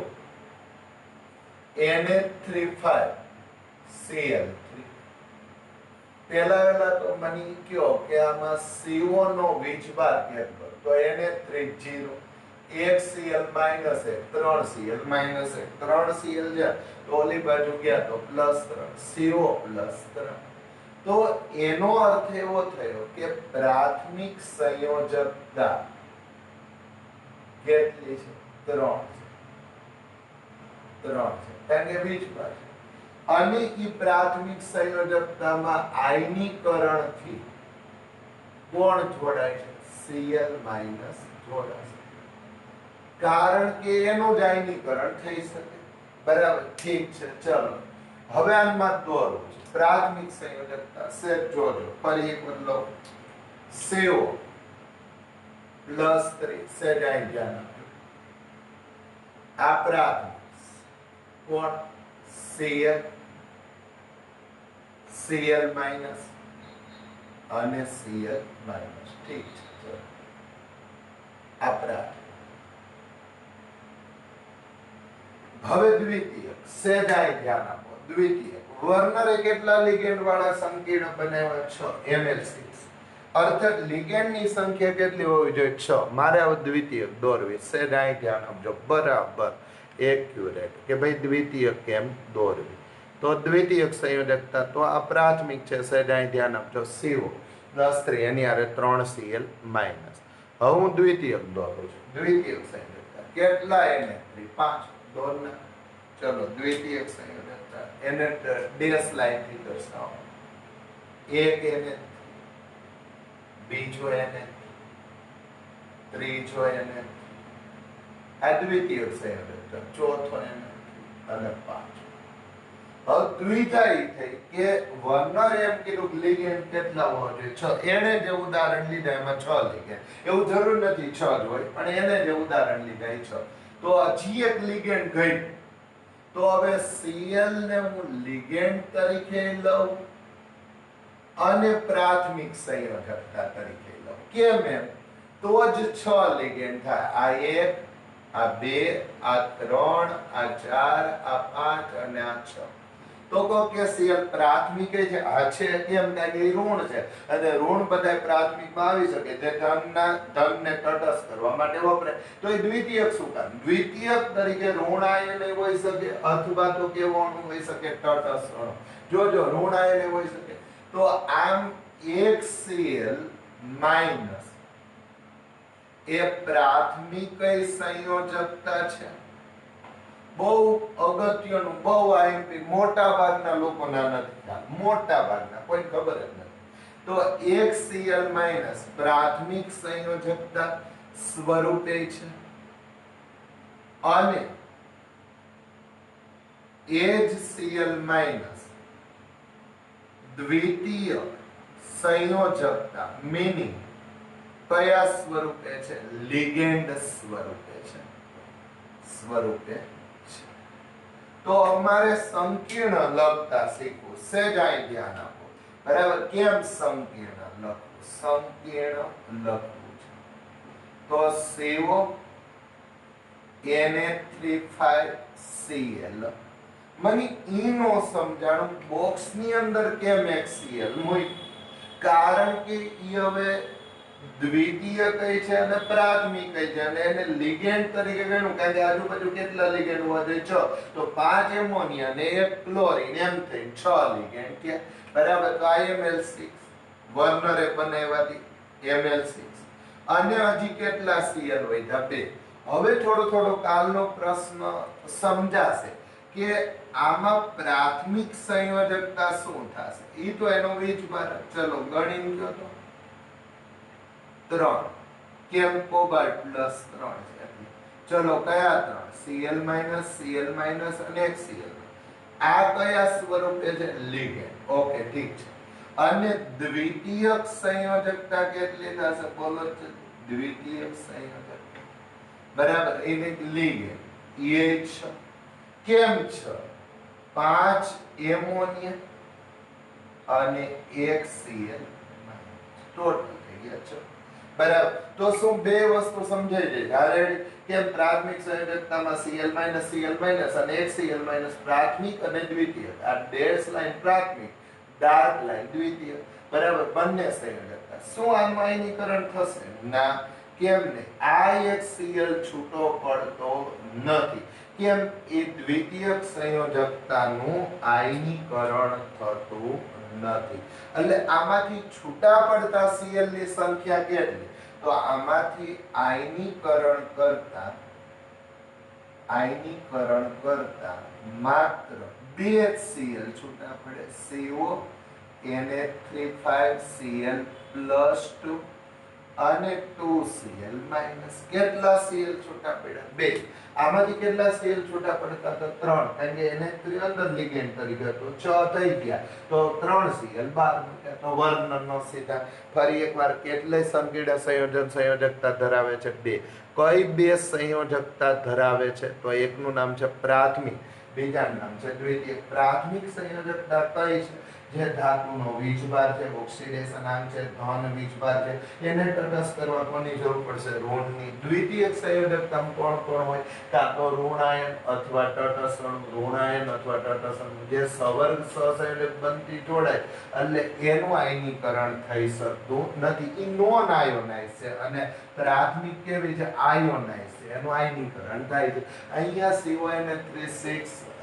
S1: Na35Cl3. પેલા તો મને કયો કે આમાં CO નો વીજભાર કેટલો? તો Na30 1 Cl minus 1 3 Cl minus 1 3 Cl જાય તો ઓલી બાજુ ગયા તો +3 CO +3. તો એનો અર્થ એવો થયો કે પ્રાથમિક સંયોજકતા કેટલી છે? 3 છે. કારણ કે વીજભાર છે. અને ઈ પ્રાથમિક સંયોજકતામાં આયનીકરણથી કોણ જોડાય છે? Cl માઈનસ જોડાશે. કારણ કે એનું જ આયનીકરણ થઈ શકે. બરાબર, ઠીક છે. ચલો હવે આમાં દોરું છે પ્રાથમિક સંયોજકતા. સેટ જોજો ફરી એક બદલો. CO +3 સેટ આઈ ધ્યાન આપજો. આ પ્રાથમિક કોણ? Cl માઈનસ અને Cl માઇનસ. ઠીક છે. આપણા હવે દ્વિતીયક સહેજાય ધ્યાન આપો. દ્વિતીયક વર્નરે કેટલા લિગેન્ડ વાળા સંકીર્ણ બનાવ્યા? 6 Ml6. અર્થાત લિગેન્ડ ની સંખ્યા કેટલી હોવી જોઈએ? 6. મારે હવે દ્વિતીયક દોરવી. સહેજાય ધ્યાન આપજો. બરાબર એક્યુરેટ કે ભાઈ દ્વિતીયક કેમ દોરવી. તો દ્વિતીયક સંયોજકતા તો આ પ્રાથમિક છે. સહેજાય ધ્યાન આપજો. CO +3 એની આરે 3Cl માઇનસ. હવે હું દ્વિતીયક દોરું છું. દ્વિતીયક સંયોજકતા કેટલા? Na3 5 દોરના. ચલો દ્વિતીયક સંયોજકતા એને ડેશ લાઈન થી દર્શાવો. એક Na, બીજો Na, ત્રીજો Na, આ દ્વિતીયક સંયોજકતા, ચોથો Na અને 5. હવે દ્વિધાઈ થઈ કે વર્નર એમ કીધું કે લિગેન્ડ કેટલા હોવા જોઈએ? 6. એને જે ઉદાહરણ લીધા એમાં 6 લિગેન્ડ. એવું જરૂર નથી 6 જ હોય, પણ એને જે ઉદાહરણ લીધા એ 6. તો હજી એક લિગેન્ડ ગઈ. તો હવે Cl ને હું લિગેન્ડ તરીકે લઉં અને પ્રાથમિક સંયોજકતા તરીકે લઉં. કેમ એમ? તો જ 6 લિગેન્ડ થાય. આ 1, આ 2, આ 3, આ 4, આ 5 અને આ 6. તો કહો કે Cl પ્રાથમિક છે. આ છે કેમ? કે ઋણ છે અને ઋણ બધાય પ્રાથમિકમાં આવી શકે. જે ધનને તટસ્થ કરવા માટે વપરાય. તો એ દ્વિતીયક શું કામ? દ્વિતીયક તરીકે ઋણ આયન હોઈ શકે અથવા તો કેવો અણુ હોઈ શકે? તટસ્થ અણુ. જો ઋણ આયન હોઈ શકે. તો આમ 1Cl માઇનસ એ પ્રાથમિક સંયોજકતા છે. બહુ અગત્યનું, બહુ આઈએમપી, મોટા ભાગના લોકોના નથી ખ્યાલ. મોટા ભાગના કોઈ ખબર જ નથી. તો 1Cl માઇનસ પ્રાથમિક સંયોજકતા સ્વરૂપે છે અને એ જ Cl માઇનસ દ્વિતીય સંયોજકતા મીનિંગ કયા સ્વરૂપે છે? લિગેન્ડ સ્વરૂપે છે. તો અમારે સંકીર્ણ લખતા શીખવું. સહેજાય ધ્યાન આપો. બરાબર. કેમ સંકીર્ણ લખવું? સંકીર્ણ લખવું છે તો CO Na3,5Cl. મને ઈ નો સમજાણું બોક્સ ની અંદર કેમ HCl મૂક્યું? કારણ કે ઈ હવે દ્વિતીય કઈ છે અને પ્રાથમિક કઈ છે અને એને લિગેન્ડ તરીકે ગણ્યું. કારણ કે આજુબાજુ કેટલા લિગેન્ડ હોવા જોઈએ? 6. તો 5 એમોનિયા અને 1 ક્લોરીન એમ થઈ 6 લિગેન્ડ થયા. બરાબર. તો IML6 વર્નરે બનાવ્યાથી Ml6 અને હજી કેટલા Cl વધ્યા? 2. હવે થોડો કાલનો પ્રશ્ન સમજાશે કે આમાં પ્રાથમિક સંયોજકતા શું થશે? ઈ તો એનો વીજભાર. ચલો ગણી લો તો 3. કેમ? કોબાલ્ટ +3 છે. ચલો કયા 3? Cl માઇનસ અને HCl. આ કયા સ્વરૂપે છે? લિગેન્ડ. ઓકે ઠીક છે. અને દ્વિતીયક સંયોજકતા કેટલી થશે? બોલો. દ્વિતીયક સંયોજકતા બરાબર એને લિગેન્ડ એ 6. કેમ 6? 5 એમોનિયા અને 1 Cl ટોટલ થઈ ગયા 6. બરાબર. તો શું બે વસ્તુ સમજાઈ જાય? રેડી. કેમ? પ્રાથમિક સંયોજકતામાં Cl માઇનસ અને 1 Cl માઇનસ પ્રાથમિક અને દ્વિતીયક. આ ડેશ લાઈન પ્રાથમિક, ડાર્ક લાઈન દ્વિતીયક. બરાબર. બંને સંયોજકતા. શું આનું આયનીકરણ થશે? ના. કેમ નહીં? આ એક Cl છૂટો પડતો નથી. કેમ? એ દ્વિતીયક સંયોજકતાનું આયનીકરણ થતું નથી. એટલે આમાંથી છૂટા પડતા Cl ની સંખ્યા કેટલી? તો આમાંથી આયનીકરણ કરતા માત્ર 2 Cl છૂટા પડે. CO Na3,5Cl +2 અને 2Cl માઇનસ. કેટલા Cl છૂટા પડ્યા? 2. આમાંથી કેટલા Cl છૂટા પડતા? તો 3. કારણ કે Na3 અંદર લિગેન્ડ તરીકે હતો. 6 થઈ ગયા તો 3Cl બહાર મૂક્યા. તો વર્ણનનો સીધા ફરી એકવાર કેટલી સંકીર્ણ સંયોજકતા ધરાવે છે? 2. કઈ 2 સંયોજકતા ધરાવે છે? તો એકનું નામ છે પ્રાથમિક બીજાનું નામ છે દ્વિતીયક. પ્રાથમિક સંયોજકતા કઈ છે? જે ધાતુનો વીજભાર છે, ઓક્સિડેશનાંક છે, ધન વીજભાર છે, એને તટસ્થ કરવા કોની જરૂર પડશે? ઋણની. દ્વિતીયક સંયોજકતામાં કોણ કોણ હોય? કાં તો ઋણાયન અથવા તટસ્થ અણુ, ઋણાયન અથવા તટસ્થ અણુ. જે સવર્ગ સહસંયોજક બનતી જોડાય એટલે એનું આયનીકરણ થઈ શકતું નથી, એ નોન આયોનાઇઝ છે. અને પ્રાથમિક કેવી છે? આયોનાઇઝ છે, એનું આયનીકરણ થાય છે. અહીંયા CONH3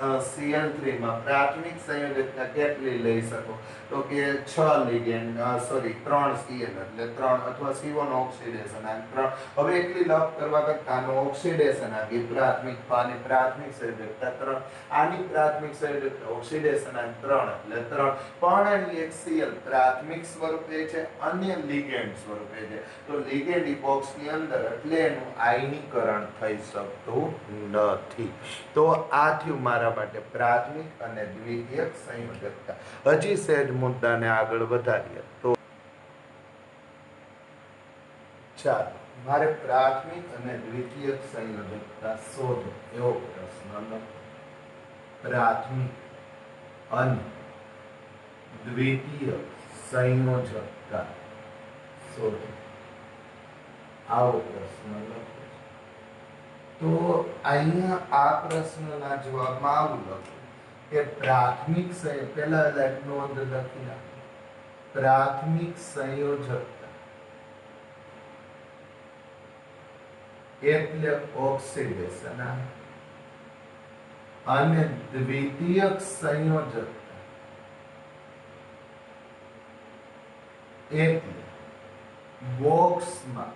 S1: Cl3 માં પ્રાથમિક સંયોજકતા કેટલી લઈ શકો? તો કે 6 લિગેન્ડ, સોરી 3 Cl એટલે 3, અથવા CO નો ઓક્સિડેશન આ 3. હવે એકલી લપ કરવા કરતા આનો ઓક્સિડેશન આ પ્રાથમિક, આની પ્રાથમિક સંયોજકતા 3, આની પ્રાથમિક સંયોજકતા ઓક્સિડેશન આ 3 એટલે 3. પણ અહીં એક Cl પ્રાથમિક સ્વરૂપે છે, અન્ય લિગેન્ડ સ્વરૂપે છે. તો લિગેન્ડ ઈ બોક્સની અંદર એટલે એનું આયનીકરણ થઈ શકતું નથી. તો આ થયું મારા માટે પ્રાથમિક અને દ્વિતીયક સંયોજકતા. હજી સહેજ મુદ્દાને આગળ વધારીએ તો ચાલો, મારે પ્રાથમિક અને દ્વિતીયક સંયોજકતા શોધો એવો પ્રશ્ન લખો. પ્રાથમિક અને દ્વિતીયક સંયોજકતા શોધો, આવો પ્રશ્ન લખો. તો અહીંયા આ પ્રશ્નના જવાબમાં આવું લખો કે પ્રાથમિક પહેલા નોંધ લખી નાખો. પ્રાથમિક સંયોજકતા એટલે ઓક્સિડેશન, અને દ્વિતીયક સંયોજકતા એટલે બોક્સમાં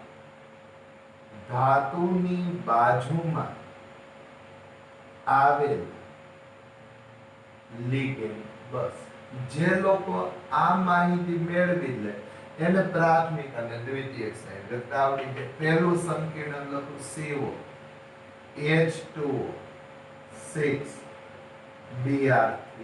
S1: ધાતુની બાજુમાં આવેલ લિગેન્ડ. બસ, જે લોકો આ માહિતી મેળવી લે એને પ્રાથમિક અને દ્વિતીયક સંયોજકતા આવડી જાય. પહેલું સંકીર્ણ લખું CO H2O 6 Br3.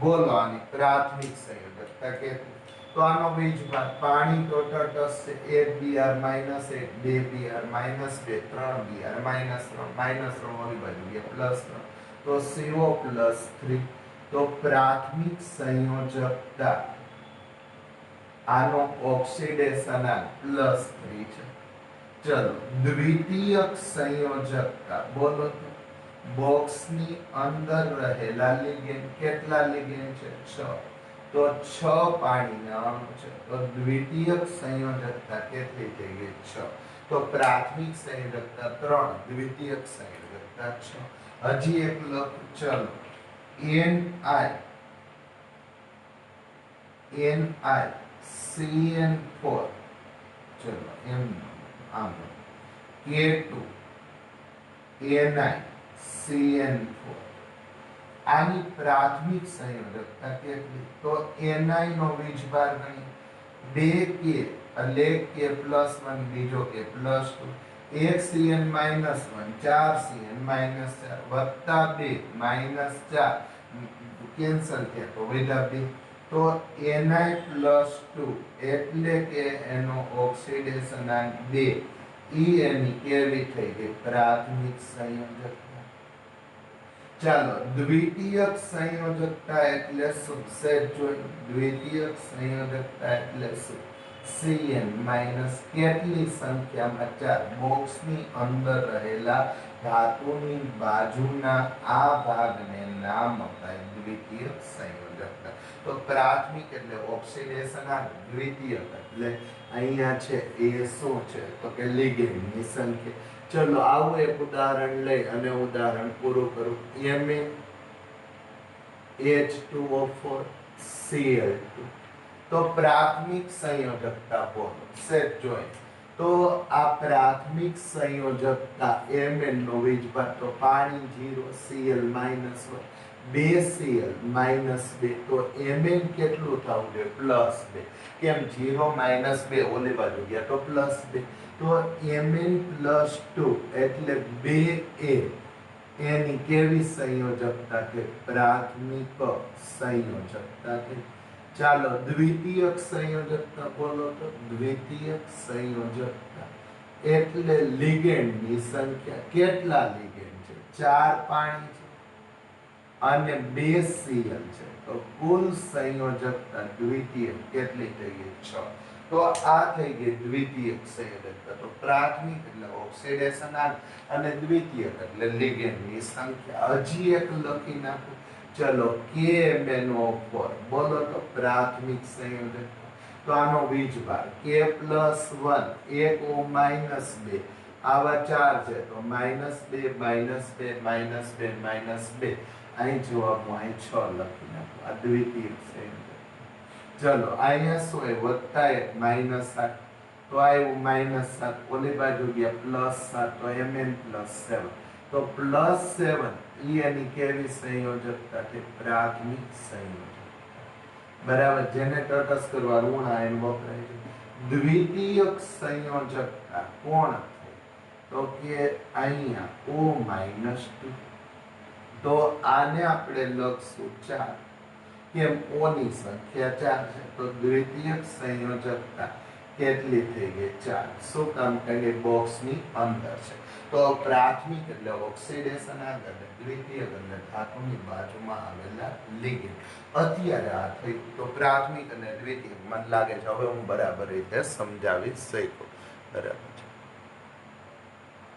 S1: બોલો આની પ્રાથમિક સંયોજકતા કેટલી? તો આનો વીજભાર, પાણી તો તટસ્થ છે, 1 Br -1, 2 Br -2, 3 Br -3, -3 ઓલી બાજુ ગયા +3, તો CO +3. તો પ્રાથમિક સંયોજકતા આનો ઓક્સિડેશનાંક +3 છે. ચલો, દ્વિતીયક સંયોજકતા બોલો તો. બોક્સની અંદર રહેલા લિગેન્ડ, કેટલા લિગેન્ડ છે? 6. તો 6 પાણીના અણુ છે. તો દ્વિતીયક સંયોજકતા કેટલી થઈ ગઈ? 6. તો પ્રાથમિક સંયોજકતા 3, દ્વિતીયક સંયોજકતા 6. હજી એક લખું, ચલો NiCN4, ચલો એમ આમ K2 NiCN4. આની પ્રાથમિક સંયોજકતા કેટલી? તો ni નો વીજભાર ગણી 2K એટલે K +1, બીજો K +2, 1 Cn -1, 4 Cn -4 વત્તા 2 -4 કેન્સલ થયા તો વધ્યા 2. તો ni +2 એટલે કે એનો ઓક્સિડેશનાંક 2. ઈ એની કેવી થઈ ગઈ? પ્રાથમિક સંયોજકતા. ચાલો, દ્વિતીયક સંયોજકતા એટલે શું? સેજ જોઈ. દ્વિતીયક સંયોજકતા એટલે શું? Cn માઈનસ કેટલી સંખ્યામાં 4 બોક્સની અંદર રહેલા ધાતુની બાજુના આ ભાગને નામ અપાય દ્વિતીયક સંયોજકતા. તો પ્રાથમિક એટલે ઓક્સિડેશન, આ દ્વિતીયક એટલે અહીંયા છે એ શું છે? તો કે લિગેન્ડની સંખ્યા. ચલો આવું એક ઉદાહરણ લઈ અને ઉદાહરણ પૂરું કરું. MnH2O4 Cl2. તો પ્રાથમિક સંયોજકતા બોલો, સેટ જોઈ. તો આ પ્રાથમિક સંયોજકતા Mn નો વીજભાર, તો પાણી 0, Cl -1, 2 Cl -2, તો Mn કેટલું થવું જોઈએ? +2. કેમ 0 -2 ઓલી બાજુ ગયા તો +2. તો Mn +2 એટલે 2A એની કેવી સંયોજકતા કે? પ્રાથમિક સંયોજકતા કે. ચાલો દ્વિતીયક સંયોજકતા બોલો તો. દ્વિતીયક સંયોજકતા એટલે લિગેન્ડની સંખ્યા. કેટલા લિગેન્ડ છે? 4 પાણી છે, અને બે Cl છે તો કુલ સંયોજકતા દ્વિતીયક કેટલી થઈ ગઈ 6 તો આ થઈ ગઈ દ્વિતીયક સંયોજકતા તો પ્રાથમિક એટલે ઓક્સિડેશન અને દ્વિતીયક એટલે લિગેન્ડની સંખ્યા હજી એક લખી નાખું ચલો KmnO4 બોલો તો પ્રાથમિક સંયોજકતા તો આનો વીજભાર K+1 1 O -2 આવા 4 છે તો -2 -2 -2 -2 અહીં જવાબમાં અહીં 6 લખી નાખો આ દ્વિતીયક સંયોજક ચલો અહીંયા શું હોય +1 -7 તો આવ્યું -7 ઓલી બાજુ ગયા +7 તો Mn+7 તો +7 એની કેવી સંયોજકતા છે પ્રાથમિક સંયોજક બરાબર જેને તટસ્થ કરવા ઋણ આયન વપરાય છે દ્વિતીયક સંયોજકતા કોણ તો કે અહીંયા O-2 તો આને આપણે લખશું 4 કેમ O ની સંખ્યા 4 છે તો દ્વિતીયક સંયોજકતા કેટલી થઈ ગઈ 4 શું કામ કે બોક્સની અંદર છે તો પ્રાથમિક એટલે ઓક્સિડેશન આગળ દ્વિતીયક એટલે ધાતુની બાજુમાં આવેલા લિગેન્ડ અત્યારે આ થઈ તો પ્રાથમિક અને દ્વિતીયક મને લાગે છે હવે હું બરાબર રીતે સમજાવી શક્યો બરાબર છે